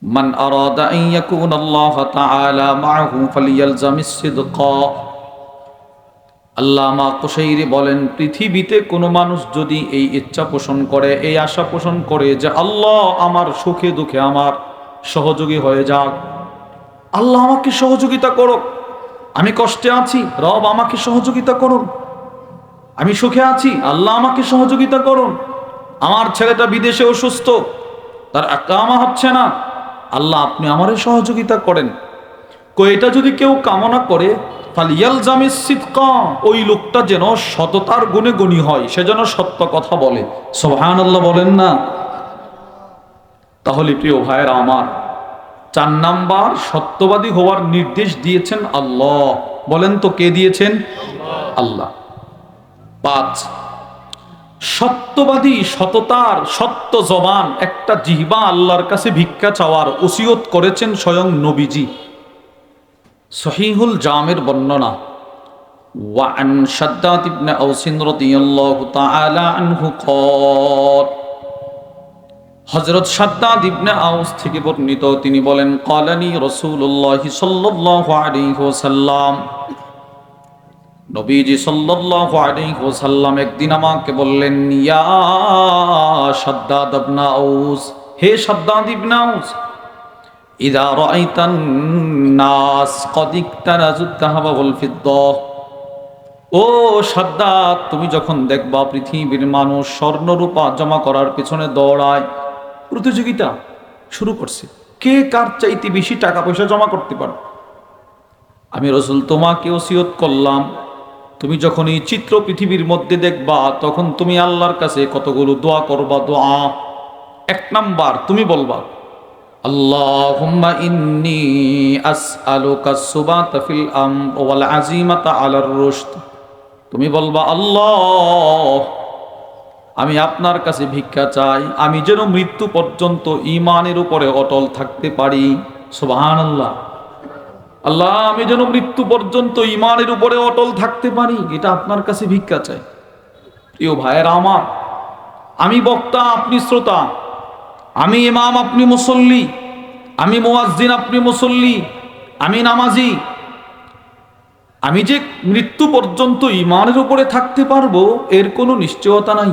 মান আরাদা আন ইয়াকুনা আল্লাহ তাআলা মাআহু ফালিয়ালজামিস সিদকা। আল্লামা কুশাইরি বলেন, পৃথিবীতে কোনো মানুষ যদি এই ইচ্ছা পোষণ করে, এই আশা পোষণ করে যে আল্লাহ আমার সুখে দুঃখে আমার সহযোগী হয়ে যাক, আল্লাহ আমাকে সহযোগিতা করুক, আমি কষ্টে আছি রব আমাকে সহযোগিতা করুন, আমি সুখে আছি আল্লাহ আমাকে সহযোগিতা করুন, আমার ছেলেটা বিদেশে অসুস্থ তার ইকামা হচ্ছে না, আল্লাহ আপনি আমারে সহযোগিতা করেন, এটা যদি কেউ কামনা করে ফালিয়ালজামিস সিদকা, ওই লোকটা যেন সততার গুণে গুণী হয়, সে যেন সত্য কথা বলে। সুবহানাল্লাহ বলেন না? তাহলে প্রিয় ভাইয়েরা আমার, 4 নাম্বার সত্যবাদী হওয়ার নির্দেশ দিয়েছেন আল্লাহ। বলেন তো কে দিয়েছেন? আল্লাহ। 5, সত্যবাদী, সততার সত্য জবান, একটা জিহ্বা আল্লাহর কাছে ভিক্ষা চাওয়ার ওসিয়ত করেছেন স্বয়ং নবীজি। সহিহুল জামের বর্ণনা, ওয়ান শাদ্দাদ ইবনে আওস রাদিয়াল্লাহু তাআলা আনহু ক্বাল, হযরত শাদ্দাদ ইবনে আওস থেকে বর্ণিত, তিনি বলেন, ক্বালানি রাসূলুল্লাহ সাল্লাল্লাহু আলাইহি ওয়াসাল্লাম, নবীজি সাল্লাল্লাহু আলাইহি ওয়াসাল্লাম একদিন আমাকে বললেন, ইয়া শাদ্দাদ ইবনে আওস, হে শাদ্দাদ ইবনে আওস, ইযা রাআইতান নাস ক্বাদ ইকতারাজুত যাহাবা ওয়াল ফিদ্দা, ও শাদ্দাদ, তুমি যখন দেখবা পৃথিবীর মানুষ স্বর্ণ রূপা জমা করার পেছনে দৌড়ায়, প্রতিযোগিতা শুরু করছে, কে কার চাইতে বেশি টাকা পয়সা জমা করতে পারে, আমি রাসূল তোমাকে ওসিয়ত করলাম, তুমি যখন এই চিত্র পৃথিবীর মধ্যে দেখবা, তখন তুমি আল্লাহর কাছে কতগুলো দোয়া করবা। দোয়া 1 নাম্বার, তুমি বলবা, আল্লাহুম্মা ইন্নী আসআলুকা সুবাতা ফিল আমর ওয়াল আযীমাতা আলার রুশদ, তুমি বলবা, আল্লাহ আমি আপনার কাছে ভিক্ষা চাই, আমি যেন মৃত্যু পর্যন্ত ঈমানের উপরে অটল থাকতে পারি। সুবহানাল্লাহ। আল্লাহ আমি যেন মৃত্যু পর্যন্ত ঈমানের উপরে অটল থাকতে পারি, এটা আপনার কাছে ভিক্ষা চাই। প্রিয় ভাইয়েরা আমার, আমি বক্তা আপনি শ্রোতা, আমি ইমাম আপনি মুসল্লি, আমি মুয়াজ্জিন আপনি মুসল্লি, আমি নামাজি, আমি যে মৃত্যু পর্যন্ত ঈমানের উপরে থাকতে পারবো এর কোনো নিশ্চয়তা নাই,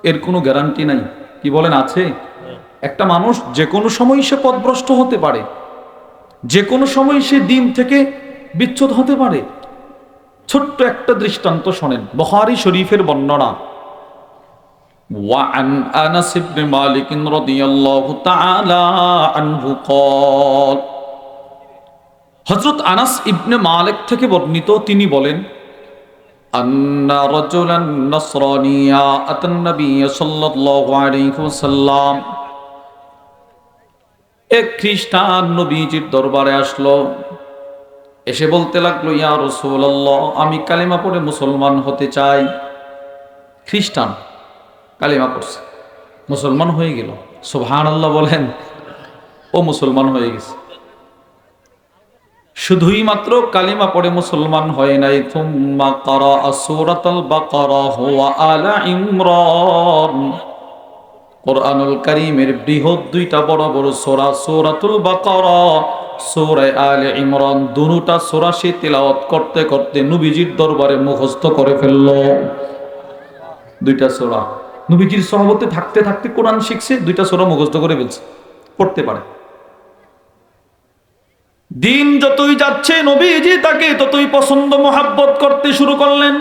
এর কোনো গ্যারান্টি নাই। কি বলেন আছে? একটা মানুষ যে কোনো সময় সে পথভ্রষ্ট হতে পারে, যে কোনো সময় সে দিন থেকে বিচ্ছুত হতে পারে। ছোট্ট একটা দৃষ্টান্ত শোনেন, বুখারী শরীফের বর্ণনা, وعن أنس بن مالك رضي الله تعالى عنه قال, হযরত আনাস ইবনে মালিক থেকে বর্ণিত, তিনি বলেন, আন্না রাজুলান নাসরানিয়া আতান নবী সাল্লাল্লাহু আলাইহি ওয়াসাল্লাম, এক খ্রিস্টান নবীজির দরবারে আসলো, এসে বলতে লাগলো, ইয়া রাসূলুল্লাহ, আমি কালিমা পড়ে মুসলমান হতে চাই। খ্রিস্টান কালিমা পড়ছে, মুসলমান হয়ে গেল। সুবহানাল্লাহ বলেন। ও মুসলমান হয়ে গেছে, শুধুই মাত্র কালিমা পড়ে মুসলমান হয় নাই, থুম্মা ক্বারা সূরাতুল বাকারা ওয়া আলা ইমরান, কোরআনুল কারীমের বৃহৎ 2টা বড় বড় সূরা, সূরাতুল বাকারা, সূরা আলে ইমরান, দুটোটা সূরা সে তেলাওয়াত করতে করতে নবীজির দরবারে মুখস্থ করে ফেলল। 2টা সূরা নবীজির সহবতে থাকতে থাকতে কোরআন শিখছে, 2টা সূরা মুখস্থ করে ফেলছে, পড়তে পারে। দিন যতই যাচ্ছে নবীজি তাকে ততই পছন্দ মহাব্বত করতে শুরু করলেন।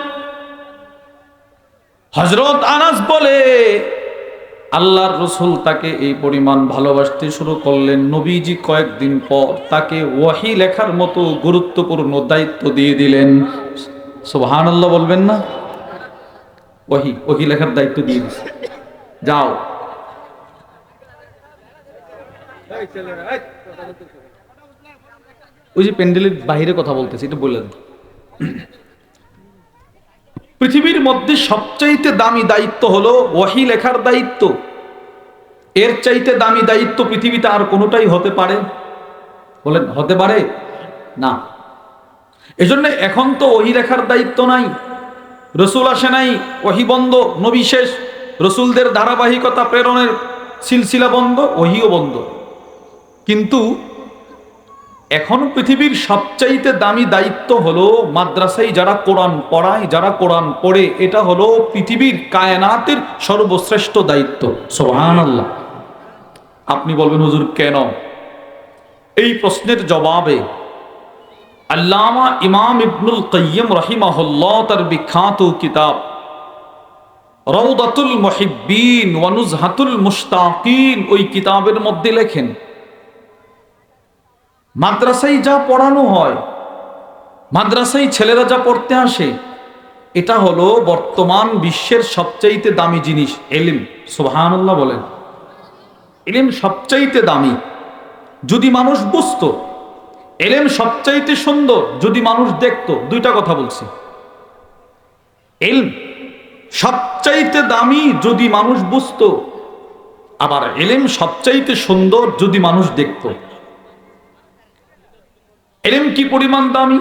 হযরত আনাস বলে, আল্লাহর রাসূল তাকে এই পরিমাণ ভালোবাসতে শুরু করলেন, নবীজি কয়েকদিন পর তাকে ওহী লেখার মতো গুরুত্বপূর্ণ দায়িত্ব দিয়ে দিলেন। সুবহানাল্লাহ বলবেন না? ওহী লেখার দায়িত্ব দিয়ে দিয়েছে, যাও। ওই যে প্যান্ডেলের বাইরে কথা বলতেছি, এটা বললেন, পৃথিবীর মধ্যে সবচাইতে দামি দায়িত্ব হলো ওহী লেখার দায়িত্ব। এর চাইতে দামি দায়িত্ব পৃথিবীতে আর কোনোটাই হতে পারে? বলেন, হতে পারে না। এজন্য এখন তো ওহী লেখার দায়িত্ব নাই, রসুল আসে নাই, ওহী বন্ধ, নবী শেষ, রসুলদের ধারাবাহিকতা প্রেরণের সিলসিলা বন্ধ, ওহীও বন্ধ। কিন্তু এখন পৃথিবীর সবচাইতে দামি দায়িত্ব হলো মাদ্রাসায় যারা কোরআন পড়ায়, যারা কোরআন পড়ে, এটা হলো পৃথিবীর কায়নাতের সর্বশ্রেষ্ঠ দায়িত্ব। সুবহানাল্লাহ। আপনি বলবেন হুজুর কেন? এই প্রশ্নের জবাবে আল্লামা ইমাম ইবনুল কাইয়্যিম রাহিমাহুল্লাহ তার বিখ্যাত কিতাব রাউদাতুল মুহিব্বিন ওয়া নুজহাতুল মুশতাকিন ওই কিতাবের মধ্যে লেখেন, মাদ্রাসায় যা পড়ানো হয়, মাদ্রাসায় ছেলেরা যা পড়তে আসে, এটা হলো বর্তমান বিশ্বের সবচাইতে দামি জিনিস ইলম। সুবহানাল্লাহ বলেন। ইলম সবচাইতে দামি। যদি মানুষ বুঝতো, ইলম সবচাইতে সুন্দর যদি মানুষ দেখতো। দুইটা কথা বলছি, ইলম সবচাইতে দামি যদি মানুষ বুঝতো, আবার ইলম সবচাইতে সুন্দর যদি মানুষ দেখতো। ইলম কি পরিমাণ দামি?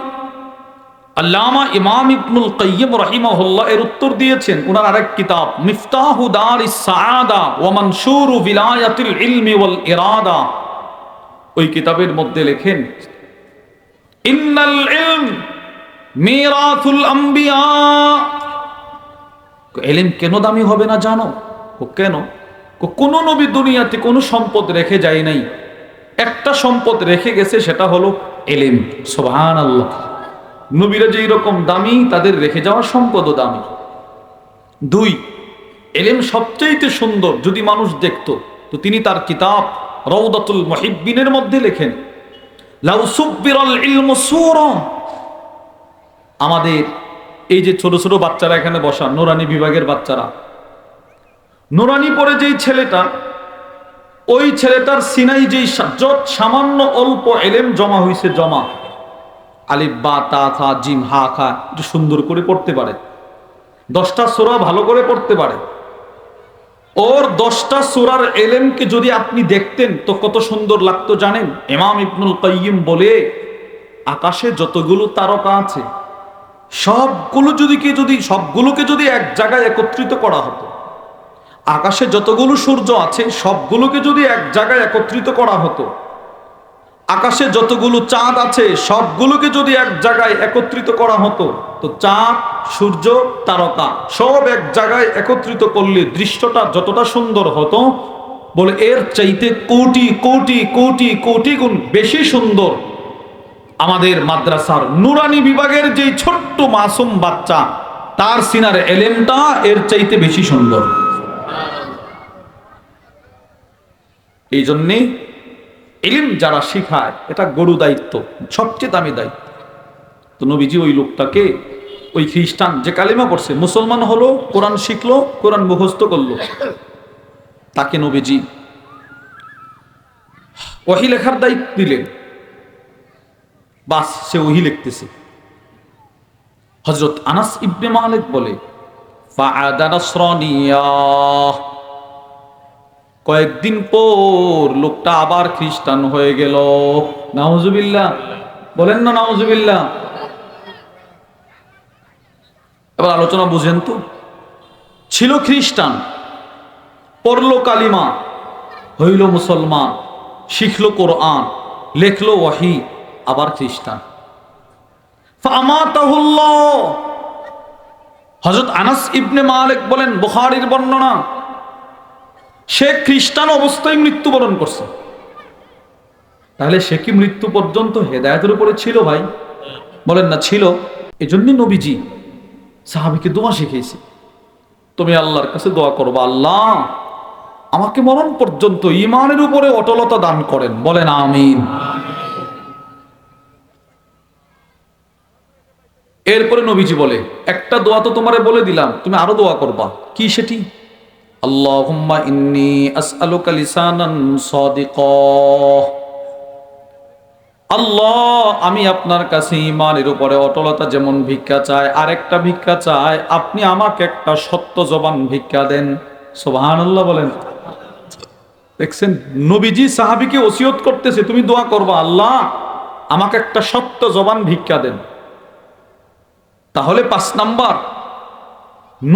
আল্লামা ইমাম ইবনুল কাইয়্যিম রাহিমাহুল্লাহ এর উত্তর দিয়েছেন ওনার আরেক কিতাব মিফতাহু দারিস সাআদা ওয়া মানশুরু ভিলায়াতিল ইলমি ওয়াল ইরাদা। ওই কিতাবের মধ্যে লেখেন, ইন্নাল ইলম মিরাসুল আম্বিয়া। ইলম কেন দামি হবে না জানো? কেন? কোন নবী দুনিয়াতে কোন সম্পদ রেখে যায় নাই, একটা সম্পদ রেখে গেছে, সেটা হলো ইলম। সুবহানাল্লাহ। নবীরা যেই রকম দামি, তাদের রেখে যাওয়া সম্পদও দামি। দুই, ইলম সবচেয়ে সুন্দর যদি মানুষ দেখতো, তো তিনি তার কিতাব রাউদাতুল মুহিব্বিনের মধ্যে লেখেন, লাউ সুব্বিরাল ইলমু সূরা। আমাদের এই যে ছোট ছোট বাচ্চারা এখানে বসা, নুরানি বিভাগের বাচ্চারা, নুরানি পড়ে যেই ছেলেটা, ওই ছেলেটার সিনাই যেই সামান্য অল্প ইলম জমা হয়েছে, জমা আলিফ বা তা থা জিম হা খা একটু সুন্দর করে পড়তে পারে, 10টা সূরা ভালো করে পড়তে পারে, ওর 10টা সূরার ইলমকে যদি আপনি দেখতেন তো কত সুন্দর লাগতো জানেন? ইমাম ইবনুল কাইয়্যিম বলে, আকাশে যতগুলো তারকা আছে সবগুলোকে যদি এক জায়গায় একত্রিত করা হতো, আকাশে যতগুলো সূর্য আছে সবগুলোকে যদি এক জায়গায় একত্রিত করা হতো, আকাশে যতগুলো চাঁদ আছে সবগুলোকে যদি এক জায়গায় একত্রিত করা হতো, তো চাঁদ, সূর্য, তারকা সব এক জায়গায় একত্রিত করলে দৃশ্যটা যতটা সুন্দর হতো, বলে এর চাইতে কোটি কোটি কোটি কোটি গুণ বেশি সুন্দর আমাদের মাদ্রাসার নুরানি বিভাগের যে ছোট্ট মাসুম বাচ্চা, তার সিনার ইলমটা এর চাইতে বেশি সুন্দর। এই জন্যে ইলম যারা শিখায়, এটা গুরু দায়িত্ব, সবচেয়ে দামি দায়িত্ব। তো নবীজি ওই লোকটাকে, ওই খ্রিস্টান যে কালিমা পড়ছে, মুসলমান হলো, কোরআন শিখলো, কোরআন মুখস্থ করলো, তাকে নবীজি ওহী লেখার দায়িত্ব দিলেন। বাস, সে ওহী লিখতেছে। হযরত আনাস ইবনে মালিক বলে, ফাআদা নাসরানিয়া, কয়েকদিন পর লোকটা আবার খ্রিস্টান হয়ে গেল। নাউজুবিল্লাহ বলেন না, নাউজুবিল্লাহ। এবার আলোচনা বুঝেন তো, ছিল খ্রিস্টান, পড়লো কালিমা, হইল মুসলমান, শিখলো কোরআন, লেখলো ওহী, আবার খ্রিস্টান। ফামাতাহুল্লাহ। হযরত আনাস ইবনে মালিক বলেন, বুখারীর বর্ণনা, সে খ্রিস্টান অবস্থায় মৃত্যুবরণ করছে। তাহলে সে কি মৃত্যু পর্যন্ত হেদায়েতের উপরে ছিল ভাই? বলেন না ছিল। এজন্য নবীজি সাহাবীকে দোয়া শিখিয়েছে, তুমি আল্লাহর কাছে দোয়া করবা, আল্লাহ আমাকে মরণ পর্যন্ত ঈমানের উপরে অটলতা দান করেন। বলেন আমিন। এরপরে নবীজি বলে, একটা দোয়া তো তোমারে বলে দিলাম, তুমি আরো দোয়া করবা। কি সেটি? আল্লাহুম্মা ইন্নী আসআলুকা লিসানান সাদিকা। আল্লাহ, আমি আপনার কাছে ঈমানের উপরে অটলতা যেমন ভিক্ষা চাই, আরেকটা ভিক্ষা চাই, আপনি আমাকে একটা সত্য জবান ভিক্ষা দেন। সুবহানাল্লাহ বলেন। দেখছেন, নবীজি সাহাবীকে ওসিয়ত করতেছে, তুমি দোয়া করবা, আল্লাহ আমাকে একটা সত্য জবান ভিক্ষা দেন। তাহলে 5 নাম্বার,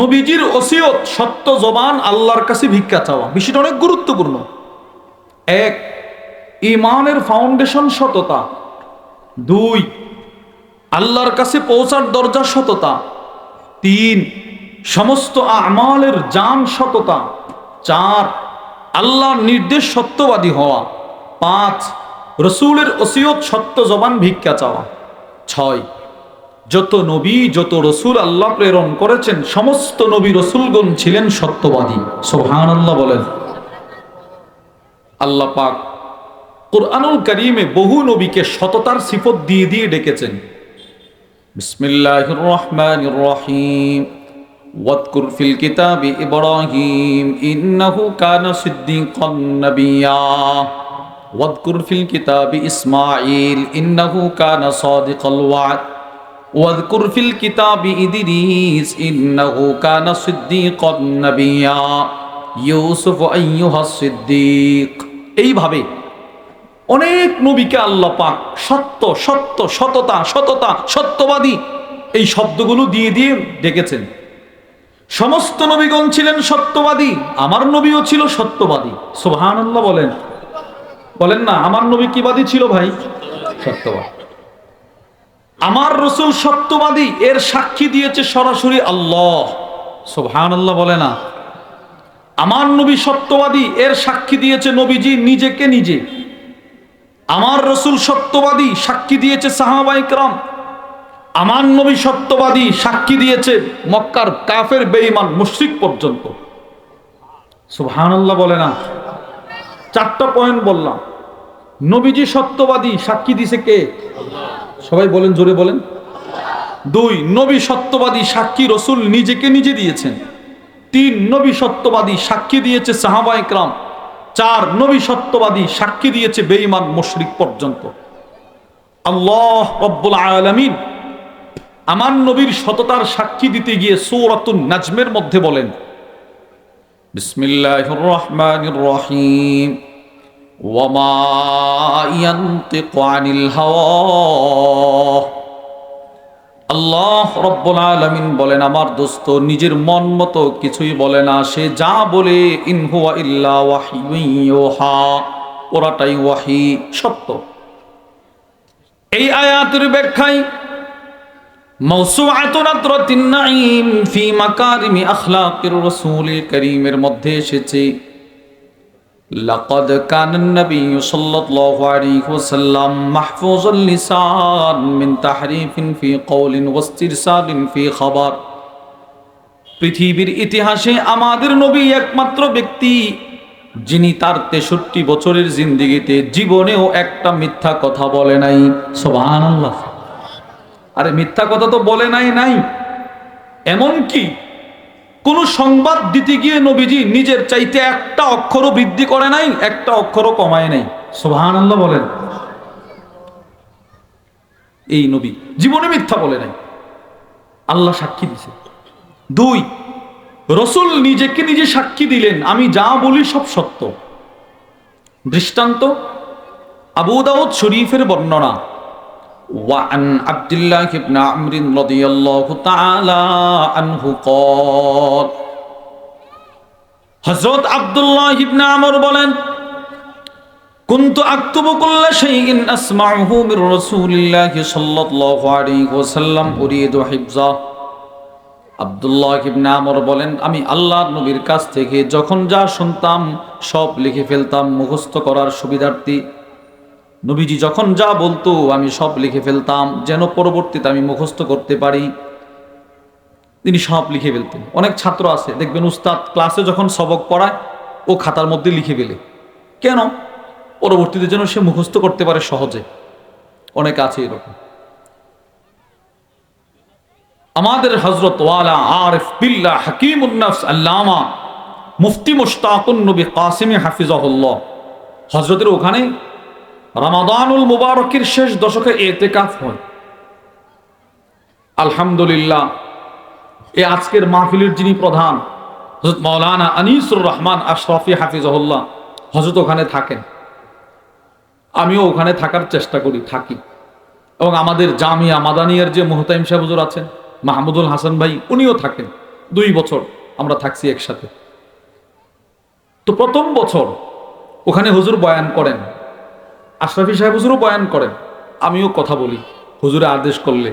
নবীজির ওসিয়ত, সত্য জবান, আল্লাহর কাছে ভিক্ষা চাওয়া, বিষয়টা অনেক গুরুত্বপূর্ণ। এক, ইমানের ফাউন্ডেশন সততা। 2, আল্লাহর কাছে পৌঁছার দরজা সততা। 3, সমস্ত আমালের জান সততা। 4, আল্লাহর নির্দেশ সত্যবাদী হওয়া। 5, রসুলের ওসিয়ত সত্য জবান ভিক্ষা চাওয়া। 6, যত নবী যত রসুল আল্লাহ প্রেরণ করেছেন সমস্ত নবী রসুলগণ ছিলেন সত্যবাদী। সুবহানাল্লাহ বলেন। আল্লাহ পাক কুরআনুল কারীমে বহু নবীকে সততার সিফত দিয়ে দিয়ে ডেকেছেন। বিসমিল্লাহির রহমানির রহিম। ওয়াদকুর ফিল কিতাবি ইব্রাহিম ইন্নাহু কানা সিদ্দীকান নাবিয়্যা। ওয়াদকুর ফিল কিতাবি ইসমাঈল ইন্নাহু কানা সাদিকাল ওয়া'দ। ওয়াদকুর ফিল কিতাবি ইদরিস ইন্নাহু কানা সিদ্দীকান নাবিয়্যা। ইউসুফ আইয়ুহাস সিদ্দীক। এইভাবে অনেক নবীকে আল্লাহ পাক সত্য সত্য সততা সততা সত্যবাদী এই শব্দগুলো দিয়ে দিয়ে ডেকেছেন। সমস্ত নবীগণ ছিলেন সত্যবাদী, আমার নবীও ছিল সত্যবাদী। সুবহানাল্লাহ বলেন। বলেন না, আমার নবী কি বাদী ছিল ভাই? সত্যবাদী। আমার রসুল সত্যবাদী, এর সাক্ষী দিয়েছে সরাসরি আল্লাহ। সুবহানাল্লাহ বলে না। আমার নবী সত্যবাদী, এর সাক্ষী দিয়েছে নবীজি নিজেকে নিজে। আমার রসুল সত্যবাদী, সাক্ষী দিয়েছে সাহাবায়ে কেরাম। আমার নবী সত্যবাদী, সাক্ষী দিয়েছে মক্কার কাফের বেঈমান মুশরিক পর্যন্ত। সুবহানাল্লাহ বলে না। 4টা পয়েন্ট বললাম। নবীজি সত্যবাদী, সাক্ষী দিয়েছে কে? সবাই বলেন, জোরে বলেন। 2, নবী সত্যবাদী, সাক্ষী রসুল নিজেকে নিজে দিয়েছেন। 3, নবী সত্যবাদী, সাক্ষী দিয়েছে সাহাবায়ে কেরাম। 4, নবী সত্যবাদী, সাক্ষী দিয়েছে বেঈমান মুশরিক পর্যন্ত। আল্লাহ রাব্বুল আলামিন আমার নবীর সততার সাক্ষী দিতে গিয়ে সূরাতুন নাজমের মধ্যে বলেন, বিসমিল্লাহির রহমানির রহিম। ওয়ামা ইয়ানতিকু আনিল হাওয়া। আল্লাহ রাব্বুল আলামিন বলেন, আমার দোস্ত নিজের মন মতো কিছুই বলে না। সে যা বলে ইন হুয়া ইল্লা ওয়াহয়ুন ইউহা, ওরাটাই ওয়াহি, সত্য। এই আয়াতের ব্যাখ্যায় মাওসুআতুন আতরাতিন নাঈম ফি মাকারিমি আখলাকির রাসূলিল কারীমের মধ্যে এসেছে, লাকাদ কানান নাবিয়্যু সাল্লাল্লাহু আলাইহি ওয়াসাল্লাম মাহফুজুল লিসান মিন তাহরিফিন ফি কওলিন ওয়াস্তিরসালিন ফি খাবার। পৃথিবীর ইতিহাসে আমাদের নবী একমাত্র ব্যক্তি যিনি তার 63 বছরের জিন্দেগিতে জীবনেও একটা মিথ্যা কথা বলে নাই। সুবহানাল্লাহ। আরে মিথ্যা কথা তো বলে নাই। এমন কি কোন সংবাদ দিতে গিয়ে নবীজি নিজের চাইতে একটা অক্ষরও বৃদ্ধি করে নাই, একটা অক্ষরও কমায় নাই। সুবহানাল্লাহ বলেন। এই নবী জীবনে মিথ্যা বলে নাই, আল্লাহ সাক্ষী দিছে। 2, রসুল নিজেকে নিজে সাক্ষী দিলেন, আমি যা বলি সব সত্য। দৃষ্টান্ত আবু দাউদ শরীফের বর্ণনা। ওয়ান আব্দুল্লাহ ইবনে আমর রাদিয়াল্লাহু তাআলা আনহু قال, হযরত আব্দুল্লাহ ইবনে আমর বলেন, কুনতু আকতুবু কুল্লা শাইইন আসমাউহু মির রাসূলিল্লাহি সাল্লাল্লাহু আলাইহি ওয়াসাল্লাম উরিদু হিফযা। আব্দুল্লাহ ইবনে আমর বলেন, আমি আল্লাহর নবীর কাছ থেকে যখন যা শুনতাম সব লিখে ফেলতাম মুখস্থ করার সুবিধার্থে। নবীজি যখন যা বলতো আমি সব লিখে ফেলতাম যেন পরবর্তীতে আমি মুখস্থ করতে পারি। তিনি সব লিখে ফেলতেন। অনেক ছাত্র আছে দেখবেন উস্তাদ ক্লাসে যখন সবক পড়ায় ও খাতার মধ্যে লিখে ফেলে, কেন? পরবর্তীতে যেন সে মুখস্থ করতে পারে সহজে। অনেক আছে এরকম। আমাদের হযরত ওয়ালা আরিফ বিল্লাহ হাকিমুন নফস আল্লামা মুফতি মুশতাকুন নবী কাসিমি হাফিজাহুল্লাহ, হযরতের ওখানে রমাদানুল মুবারকের শেষ দশকে ইতিকাফ হয়। আলহামদুলিল্লাহ, এই আজকের মাহফিলের যিনি প্রধান হযরত মাওলানা আনিসুর রহমান আশরাফি হাফিজাহুল্লাহ, হযরত ওখানে থাকেন। আমিও ওখানে থাকার চেষ্টা করি, থাকি। এবং আমাদের জামিয়া মাদানিয়ার যে মুহতামিম সাহেব হুজুর আছেন মাহমুদুল হাসান ভাই, উনিও থাকেন। 2 বছর আমরা থাকছি একসাথে। তো প্রথম বছর ওখানে হুজুর বয়ান করেন। আশরাফি সাহেব হুজুরও বয়ান করেন, আমিও কথা বলি হুজুরে আদেশ করলে।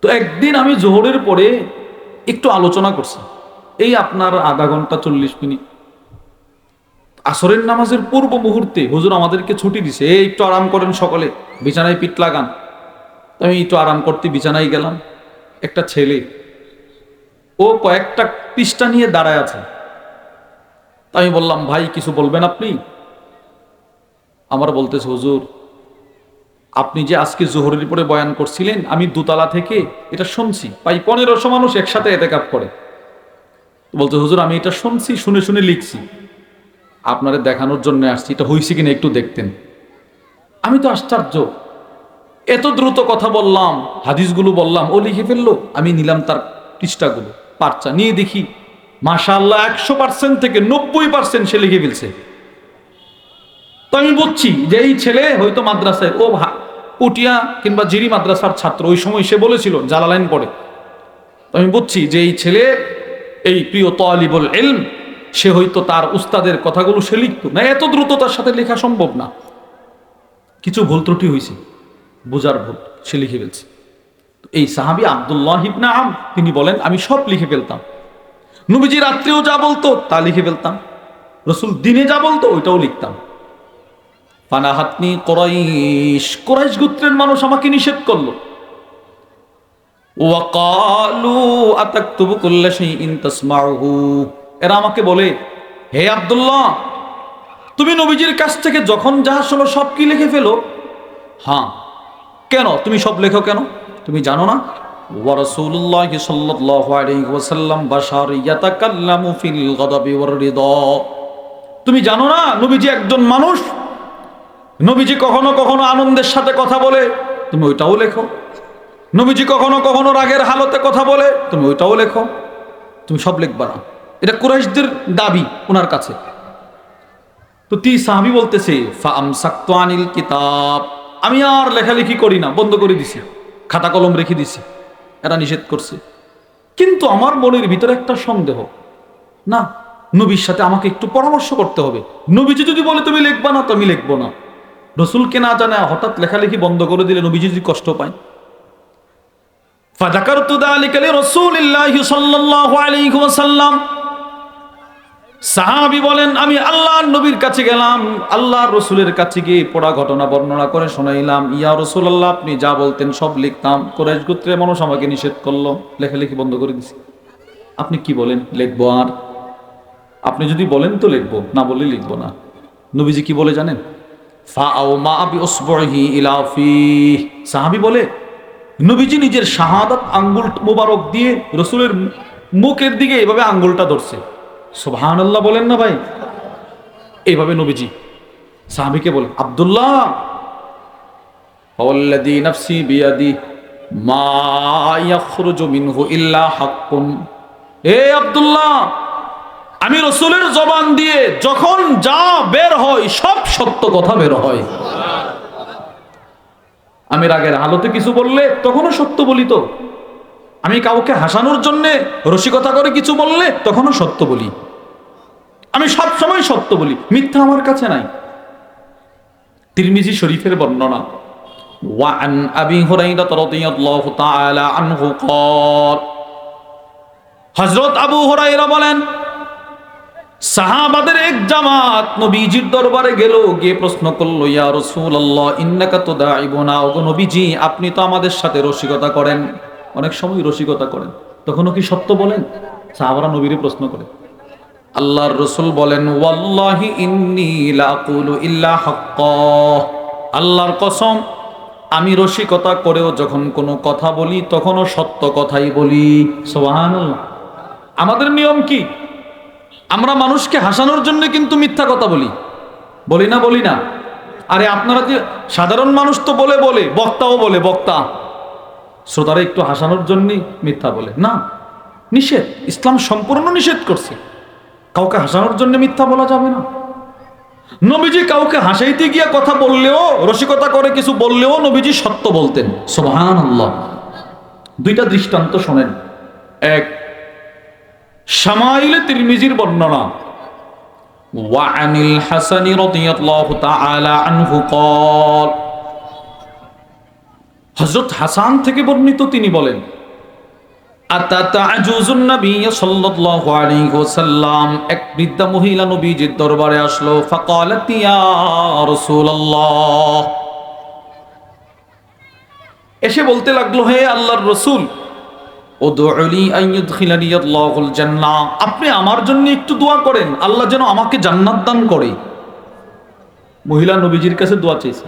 তো একদিন আমি জোহরের পরে একটু আলোচনা করছি, এই আপনার আধা ঘন্টা 40 মিনিট। আসরের নামাজের পূর্ব মুহূর্তে হুজুর আমাদেরকে ছুটি দিছে, এই একটু আরাম করেন সকলে, বিছানায় পিঠ লাগান। আমি একটু আরাম করতে বিছানায় গেলাম। একটা ছেলে, ও কয়েকটা পৃষ্ঠা নিয়ে দাঁড়ায় আছে। আমি বললাম, ভাই কিছু বলবেন আপনি? আমার বলতেছে, হুজুর আপনি যে আজকে জোহরের পরে বয়ান করছিলেন, আমি দোতলা থেকে এটা শুনছি, প্রায় 1500 মানুষ একসাথে এতেকাফ করে। বলতে, হুজুর আমি এটা শুনছি, শুনে শুনে লিখছি, আপনারে দেখানোর জন্য আসছি, এটা হয়েছে কিনা একটু দেখতেন। আমি তো আশ্চর্য, এত দ্রুত কথা বললাম, হাদিসগুলো বললাম, ও লিখে ফেললো। আমি নিলাম তার পৃষ্ঠাগুলো, পার্চা নিয়ে দেখি মাশাআল্লাহ 100% থেকে 90% সে লিখে ফেলছে। তো আমি বুঝছি যে এই ছেলে হয়তো মাদ্রাসায়, ও পুটিয়া কিংবা জিরি মাদ্রাসার ছাত্র, ওই সময় সে বলেছিল জালালাইন পড়ে। তো আমি বুঝছি যে এই ছেলে, এই প্রিয় তালিবুল ইলম, সে হয়তো তার উস্তাদের কথাগুলো সে লিখতো না, এত দ্রুত তার সাথে লেখা সম্ভব না। কিছু ভুল ত্রুটি হয়েছে, বোঝার ভুল, সে লিখে ফেলছে। এই সাহাবী আব্দুল্লাহ ইবনে আমর তিনি বলেন, আমি সব লিখে ফেলতাম। নবীজি রাত্রেও যা বলতো তা লিখে ফেলতাম, রসুল দিনে যা বলতো ওইটাও লিখতাম। ফানাহাতনি কুরাইশ, কুরাইশ গোত্রের মানুষ আমাকে নিষেধ করলো। ওয়াকালু আতাকতুবু কুল্লা শাইইন তাসমাউহু, এরা আমাকে বলে, হে আব্দুল্লাহ তুমি নবীজির কাছ থেকে যখন যা শোনো সব কি লিখে ফেলো? হ্যাঁ, কেন তুমি সব লেখো কেন? তুমি জানো না ওয়া রাসূলুল্লাহি সাল্লাল্লাহু আলাইহি ওয়াসাল্লাম বাশার ইয়াতাকাল্লামু ফিল গাদাবি ওয়ার রিদা, তুমি জানো না নবীজি একজন মানুষ, নবীজি কখনো কখনো আনন্দের সাথে কথা বলে, তুমি ওইটাও লেখো। নবীজি কখনো কখনো রাগের হালতে কথা বলে, তুমি ওইটাও লেখো। তুমি সব লিখবা না, এটা কুরাইশদের দাবি ওনার কাছে। তো সাহাবী বলতেছে, ফা আমসাকতু আনিল কিতাব, আমি আর লেখালেখি করি না, বন্ধ করে দিছি, খাতা কলম রেখে দিছি, এরা নিষেধ করছে। কিন্তু আমার মনের ভিতরে একটা সন্দেহ, না নবীর সাথে আমাকে একটু পরামর্শ করতে হবে। নবীজি যদি বলে তুমি লিখবা না, তো আমি লিখবো না। রসুলকে না জানা হঠাৎ লেখালেখি বন্ধ করে দিলে নবীজি যদি কষ্ট পায়। ফাযাকারতু যালিকা লিরাসূলিল্লাহি সাল্লাল্লাহু আলাইহি ওয়াসাল্লাম, সাহাবী বলেন আমি আল্লাহর নবীর কাছে গেলাম, আল্লাহর রসুলের কাছে গিয়ে পড়া ঘটনা বর্ণনা করে শোনাইলাম। ইয়া রাসূলুল্লাহ আপনি যা বলতেন সব লিখতাম, কুরাইশ গোত্রের মানুষ আমাকে নিষেধ করলো, লেখালেখি বন্ধ করে দিছি। আপনি কি বলেন, লিখবো? আর আপনি যদি বলেন তো লিখবো, না বললে লিখবো না। নবীজি কি বলে জানেন? ফাআউমা বিউসবুহি ইলা ফিহ, সাহাবী বলে নবীজি নিজের শাহাদাত আঙ্গুল মোবারক দিয়ে রসুলের মুখের দিকে এভাবে আঙ্গুলটা ধরছে। সুবহানাল্লাহ বলেন না ভাই? এইভাবে নবীজি সাহাবীকে বলে, আব্দুল্লাহ ওয়াল্লাযী নাফসি বিয়াদি মা ইয়াখরুজু মিনহু ইল্লা হাক্কুন, এ আব্দুল্লাহ আমি রসুলের জবান দিয়ে যখন যা বের হয় সব সত্য কথা বের হয়। আমি রাগের হালতে কিছু বললে তখনও সত্য বলি। তো আমি কাউকে হাসানোর জন্য রসিকতা করে কিছু বললে তখনও সত্য বলি। আমি সব সময় সত্য বলি, মিথ্যা আমার কাছে নাই। তিরমিজি শরীফের বর্ণনা, ওয়া আন আবি হুরায়রা রাদিয়াল্লাহু তাআলা আনহু ক্বাল, হযরত আবু হুরায়রা বলেন সাহাবাদের এক জামাত নবীজির দরবারে গেল, গিয়ে প্রশ্ন করলো, ইয়া রাসূলুল্লাহ ইন্নাকা তুদাইবুনা, ওগো নবীজি আপনি তো আমাদের সাথে রসিকতা করেন, অনেক সময় রসিকতা করেন, তখনও কি সত্য বলেন? সাহাবারা নবীরে প্রশ্ন করে। আল্লাহর রাসূল বলেন, ওয়াল্লাহি ইন্নী লা আকুলু ইল্লা হাক্কা, আল্লাহর কসম আমি রসিকতা করেও যখন কোনো কথা বলি তখনও সত্য কথাই বলি। সুবহানাল্লাহ। আমাদের নিয়ম কি? আমরা মানুষকে হাসানোর জন্য কিন্তু মিথ্যা কথা বলি, বলি না? বলি না? আরে আপনারা যে সাধারণ মানুষ তো বলে বলে, বক্তাও বলে, বক্তা শ্রোতারা একটু হাসানোর জন্যই মিথ্যা বলে না, নিষেধ, ইসলাম সম্পূর্ণ নিষেধ করছে। কাউকে হাসানোর জন্য মিথ্যা বলা যাবে না। নবীজি কাউকে হাসাইতে গিয়ে কথা বললেও, রসিকতা করে কিছু বললেও নবীজি সত্য বলতেন। সুবহানাল্লাহ। দুইটা দৃষ্টান্ত শোনেন। এক, শামাইলে তিরমিজির বর্ণনা, وعن الحسن رضي الله تعالى عنه قال হযরত হাসান থেকে বর্ণিত তিনি বলেন আতাতা আজুজুন নবী সাল্লাল্লাহু আলাইহি ওয়াসাল্লাম এক বৃদ্ধা মহিলা নবীজির দরবারে আসলো ফাকালাত ইয়া রাসূলুল্লাহ এসে বলতে লাগলো হে আল্লাহর রাসূল উদউলি আন ইউদখিলানি আল্লাহুল জান্নাহ আপনি আমার জন্য একটু দোয়া করেন আল্লাহ যেন আমাকে জান্নাত দান করে মহিলা নবীজির কাছে দোয়া চাইছে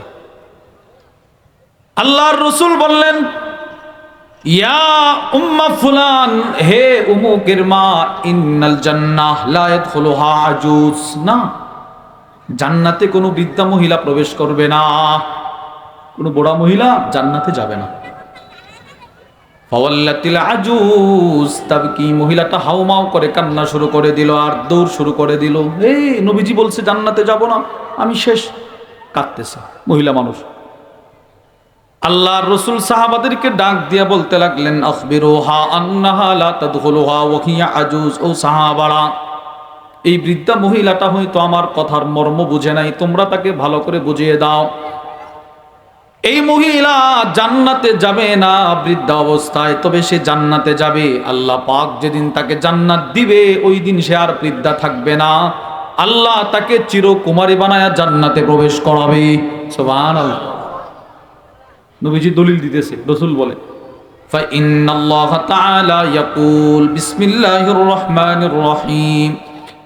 আল্লাহর রাসূল বললেন ইয়া উম্মা ফুলান হে উমুকের মা ইন্নাল জান্নাহ লা ইয়াদখুলুহা আজুজ না জান্নাতে কোনো বৃদ্ধা মহিলা প্রবেশ করবে না কোনো বুড়া মহিলা জান্নাতে যাবে না ফাওয়াল্লাতিল আজুজ তাবকি মহিলাটা হাউমাউ করে কান্না শুরু করে দিল আর দৌড় শুরু করে দিল এই নবীজি বলছে জান্নাতে যাব না আমি শেষ কাঁদতেছে মহিলা মানুষ আল্লাহর রাসূল সাহাবাদেরকে ডাক দিয়ে বলতে লাগলেন আখবিরুহা আন্নাহা লা তাদখুলুহা ওয়া হিয়া আজুজ ও সাহাবারা এই বৃদ্ধা মহিলাটা হয়তো আমার কথার মর্ম বুঝে নাই তোমরা তাকে ভালো করে বুঝিয়ে দাও এই মহিলা জান্নাতে যাবে না বৃদ্ধা অবস্থায় তবে সে জান্নাতে যাবে আল্লাহ পাক যেদিন তাকে জান্নাত দিবে ওই দিন সে আর বৃদ্ধা থাকবে না আল্লাহ তাকে চিরকুমারী বানায়া জান্নাতে প্রবেশ করাবে সুবহানাল্লাহ নবীজি দলিল দিতেছে রাসূল বলে ফাইন্নাল্লাহা তাআলা ইয়াকুল বিসমিল্লাহির রহমানির রহিম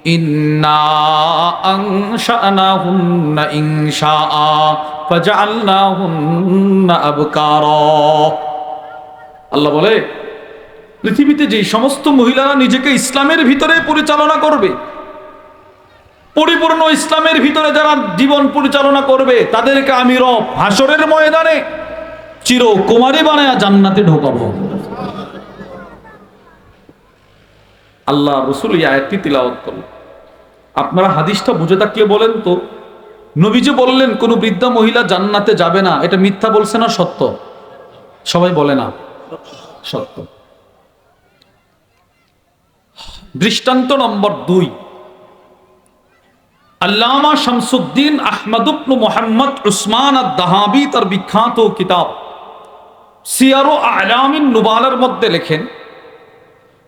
ইন্না আনশানাহুন্না ইনশাআ ফাজআলনাহুন্না আবকারা আল্লাহ বলে পৃথিবীতে যে সমস্ত মহিলারা নিজেকে ইসলামের ভিতরে পরিচালনা করবে পরিপূর্ণ ইসলামের ভিতরে যারা জীবন পরিচালনা করবে তাদেরকে আমি রব হাসরের ময়দানে চিরকুমারী বানায়া জান্নাতে ঢোকাবো আল্লাহ রাসূল এই আয়াতটি তিলাওয়াত করলেন আপনারা হাদিসটা বুঝে থাকলে বলেন তো নবীজি বললেন কোন বৃদ্ধা মহিলা জান্নাতে যাবে না এটা মিথ্যা বলছে না সত্য সবাই বলে না সত্য দৃষ্টান্ত নম্বর 2 আল্লামা শামসুদ্দিন আহমদ ইবনে মুহাম্মদ উসমান আদ-দাহাবি তার বিখ্যাত কিতাব সিয়ারু আ'লামিন নুবালার মধ্যে লেখেন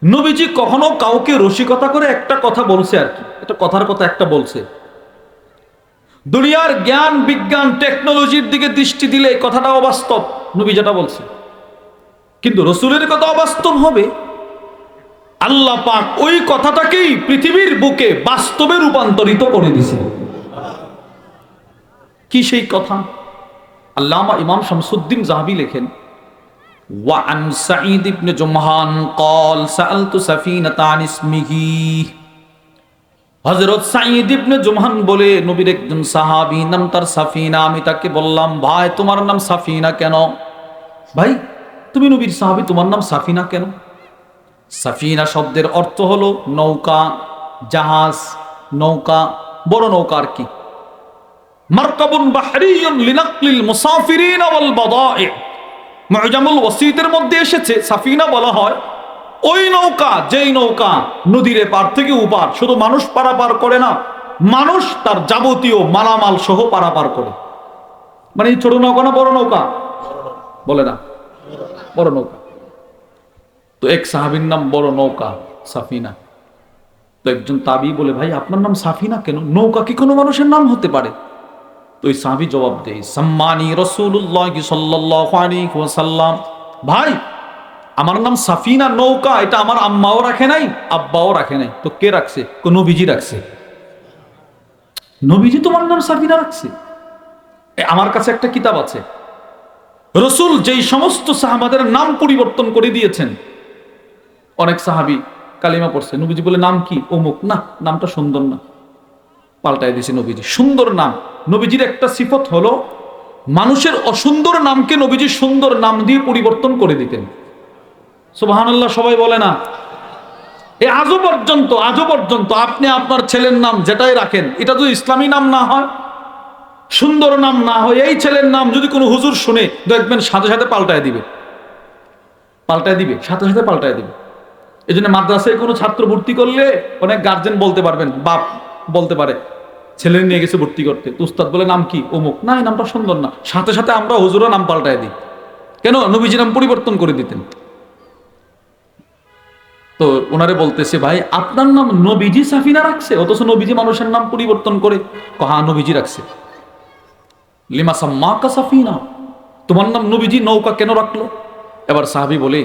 নবীজি কখনো কাউকে রসিকতা করে একটা কথা বলছে আর কি এটা কথার কথা একটা বলছে দুনিয়ার জ্ঞান বিজ্ঞান টেকনোলজির দিকে দৃষ্টি দিলে কথাটা অবাস্তব নবী যেটা বলছে কিন্তু রাসূলের কথা অবাস্তব হবে আল্লাহ পাক ওই কথাটাকেই পৃথিবীর বুকে বাস্তবে রূপান্তরিত করে দিয়েছে কি সেই কথা আল্লামা ইমাম শামসুদ্দিন যাহাবী লেখেন وعن سعيد بن جمحان قال سألت سفينة عن اسمه হযরত সাঈদ ইবনে জুমহান বলে নবীর একজন সাহাবী নাম তার সাফিনা আমি তাকে বললাম ভাই তোমার নাম সাফিনা কেন ভাই তুমি নবীর সাহাবী তোমার নাম সাফিনা কেন সাফিনা শব্দের অর্থ হলো নৌকা জাহাজ নৌকা বড় নৌকা আর কি মারকাবুন বাহরিয়ুন লিনাকলিল মুসাফিরিন ওয়াল বাদাই মুজামুল ওয়াসিতের মধ্যে এসেছে সাফিনা বলা হয় ওই নৌকা যেই নৌকা নদীর পার থেকে ওপার শুধু মানুষ পারাপার করে না মানুষ তার যাবতীয় মালামাল সহ পারাপার করে মানে এই ছোট নৌকা না বড় নৌকা বলে না বড় নৌকা তো এক সাহাবীর নাম বড় নৌকা সাফিনা তো একজন তাবি বলে ভাই আপনার নাম সাফিনা কেন নৌকা কি কোনো মানুষের নাম হতে পারে তো এই সাহাবী জবাব দেয় সম্মানী রাসূলুল্লাহ সাল্লাল্লাহু আলাইহি ওয়াসাল্লাম ভাই আমার নাম সাফিনা নৌকা এটা আমার আম্মাও রাখে নাই আব্বাও রাখে নাই তো কে রাখছে নবীজি রাখছে নবীজি তোমার নাম সাফিনা রাখছে আমার কাছে একটা কিতাব আছে রাসূল যেই সমস্ত সাহাবাদের নাম পরিবর্তন করে দিয়েছেন অনেক সাহাবী কালিমা পড়ছে নবীজি বলে নাম কি অমুক না নামটা সুন্দর না পাল্টায় দিয়েছে নবীজি সুন্দর নাম নবীজির একটা সিফত হলো মানুষের অসুন্দর নামকে নবীজি সুন্দর নাম দিয়ে পরিবর্তন করে দিতেন সুবহানাল্লাহ সবাই বলে না এই আজও পর্যন্ত আপনি আপনার ছেলের নাম যেটাই রাখেন এটা যদি ইসলামী নাম না হয় সুন্দর নাম না হয় এই ছেলের নাম যদি কোনো হুজুর শুনে দেখবেন সাথে সাথে পাল্টায় দিবে সাথে সাথে পাল্টায় দিবে এই জন্য মাদ্রাসায় কোনো ছাত্র ভর্তি করলে অনেক গার্জেন বলতে পারবেন বাপ বলতে পারে ছেলে নিয়ে গেছে ভর্তি করতে, তো উস্তাদ বলে নাম কি? অমুক। না, এই নামটা সুন্দর না। সাথে সাথে আমরা হুজুরও নাম পাল্টায় দিই। কেন? নবীজি নাম পরিবর্তন করে দিতেন। তো ওনারে বলতেছে, ভাই আপনার নাম নবীজি সাফিনা রাখছে, অথচ নবীজি মানুষের নাম পরিবর্তন করে? হ্যাঁ, নবীজি রাখছে। লিমা সাম্মাকা সাফিনা, তোমার নাম নবীজি নৌকা কেন রাখলো? এবার সাহাবী বলে,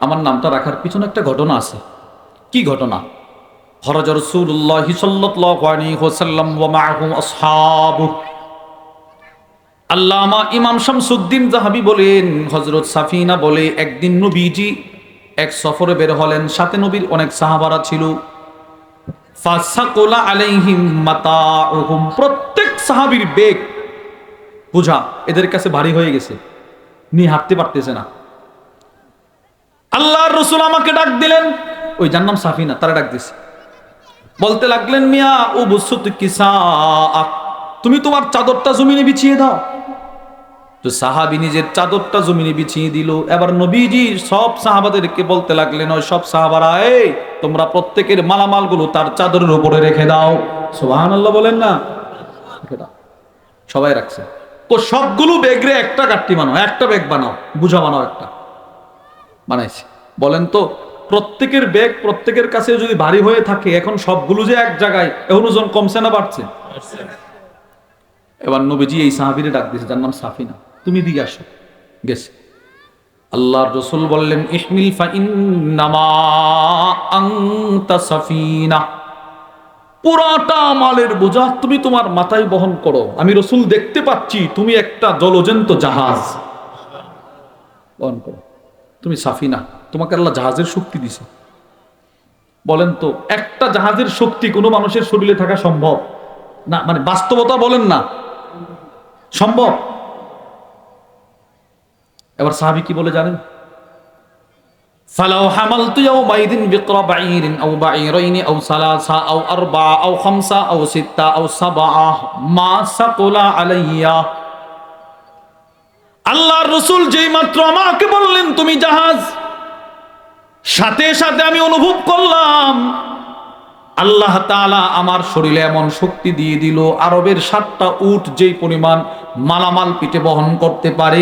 আমার নামটা রাখার পিছনে একটা ঘটনা আছে। কি ঘটনা? খরাজ রাসূলুল্লাহ সাল্লাল্লাহু আলাইহি ওয়াসাল্লাম ওয়া মাআহু আসহাবু। আল্লামা ইমাম শামসুদ্দিন যাহাবী বলেন, হযরত সাফিনা বলে, একদিন নবীজি এক সফরে বের হলেন, সাথে নবীর অনেক সাহাবারা ছিল। ফাসাকুলা আলাইহিম মাতাউহুম, প্রত্যেক সাহাবীর বেগ বোঝা এদের কাছে ভারী হয়ে গেছে, নিয়ে হাঁটতে পারতেছে না। আল্লাহর রাসূল আমাকে ডাক দিলেন, ওই যার নাম সাফিনা তারা ডাক দিছে। বলতে লাগলেন, মিয়া ও বুসুত কিসা, তুমি তোমার চাদরটা জমিনে বিছিয়ে দাও। তো সাহাবী নিজের চাদরটা জমিনে বিছিয়ে দিল। এবার নবীজি সব সাহাবাদেরকে বলতে লাগলেন, ওই সব সাহাবারা, এই তোমরা প্রত্যেকের মালামালগুলো তার চাদরের উপরে রেখে দাও। সুবহানাল্লাহ বলেন না? রেখে দাও। সবাই রাখছে। তো সবগুলো ব্যাগরে একটা গাট্টি বানাও, একটা ব্যাগ বানাও, বুঝা বানাও, একটা বানাইছে। বলেন তো, প্রত্যেকের ব্যাগ প্রত্যেকের কাছে যদি ভারী হয়ে থাকে, এখন সবগুলো যে এক জায়গায়, এখন ওজন কমছে না বাড়ছে? এবার নবীজি এই সাহাবীরে ডাক দিয়েছে, যার নাম সাফিনা, তুমি দিকে আসো। গেছে। আল্লাহর রাসূল বললেন, ইহমিল ফা ইন্নামা আনতা সাফিনা, পুরাটা মালের বোঝা তুমি তোমার মাথায় বহন করো। আমি রাসূল দেখতে পাচ্ছি তুমি একটা জলজন্ত জাহাজ বহন করো, তুমি সাফিনা, তোমাকে আল্লাহ জাহাজের শক্তি দিছে। বলেন তো, একটা জাহাজের শক্তি কোনো মানুষের শরীরে থাকা সম্ভব না? মানে বাস্তবতা বলেন না, সম্ভব? এবার সাহাবী কি বলে জানেন? ফালাউ হামালতু ইয়াওমাইদিন বিকরা বাঈরিন আও বাঈরাইন আও সালাসা আও আরবা আও খামসা আও সিত্তা আও সাবআ মা সাকুলা আলাইয়া। আল্লাহর রাসূল যেই মাত্র আমাকে বললেন তুমি জাহাজ, সাথে সাথে আমি অনুভব করলাম আল্লাহ তাআলা আমার শরীরে এমন শক্তি দিয়ে দিল, আরবের 7টা উট যেই পরিমাণ মালামাল পিঠে বহন করতে পারে,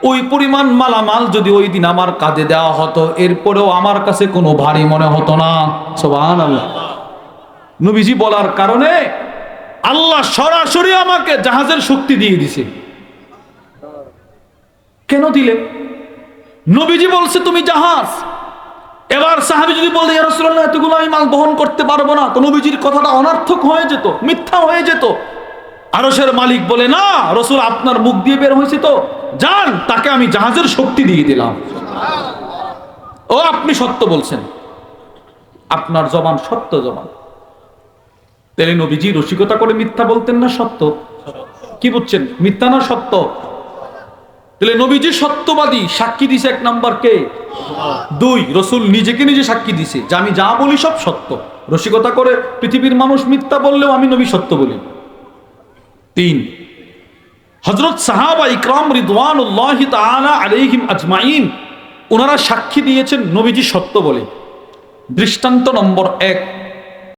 ওই পরিমাণ মালামাল যদি ওই দিন আমার কাঁধে দেওয়া হতো, এরপরেও আমার কাছে কোনো ভারী মনে হতো না। সুবহানাল্লাহ। নবীজি বলার কারণে আল্লাহ সরাসরি আমাকে জাহাজের শক্তি দিয়ে দিছে। কেন দিলেন? নবীজি বলছে তুমি জাহাজ। এবার সাহাবী যদি বলে, ইয়া রাসূলুল্লাহ এতগুলো আমি মাল বহন করতে পারবো না, তো নবীজির কথাটা অনর্থক হয়ে যেত, মিথ্যা হয়ে যেত। আরশের মালিক বলে, না রাসূল আপনার মুখ দিয়ে বের হয়েছে তো, যান, তাকে আমি জাহাজের শক্তি দিয়ে দিলাম। ও আপনি সত্য বলছেন, আপনার জবান সত্য জবান। তাহলে নবীজি রসিকতা করে মিথ্যা বলতেন না সত্য? কি বুঝছেন, মিথ্যা না সত্য? তাহলে নবীজি সত্যবাদী, সাক্ষী দিছে 1 নাম্বার কে? 2, রাসূল নিজেকে নিজে সাক্ষী দিছে যে আমি যা বলি সব সত্য। রসিকতা করে পৃথিবীর মানুষ মিথ্যা বললেও আমি নবী সত্য বলি। 3, হযরত সাহাবা ইকরাম রিদওয়ানুল্লাহি তাআলা আলাইহিম আজমাইন, ওনারা সাক্ষী দিয়েছেন নবীজি সত্য বলে। দৃষ্টান্ত নম্বর 1,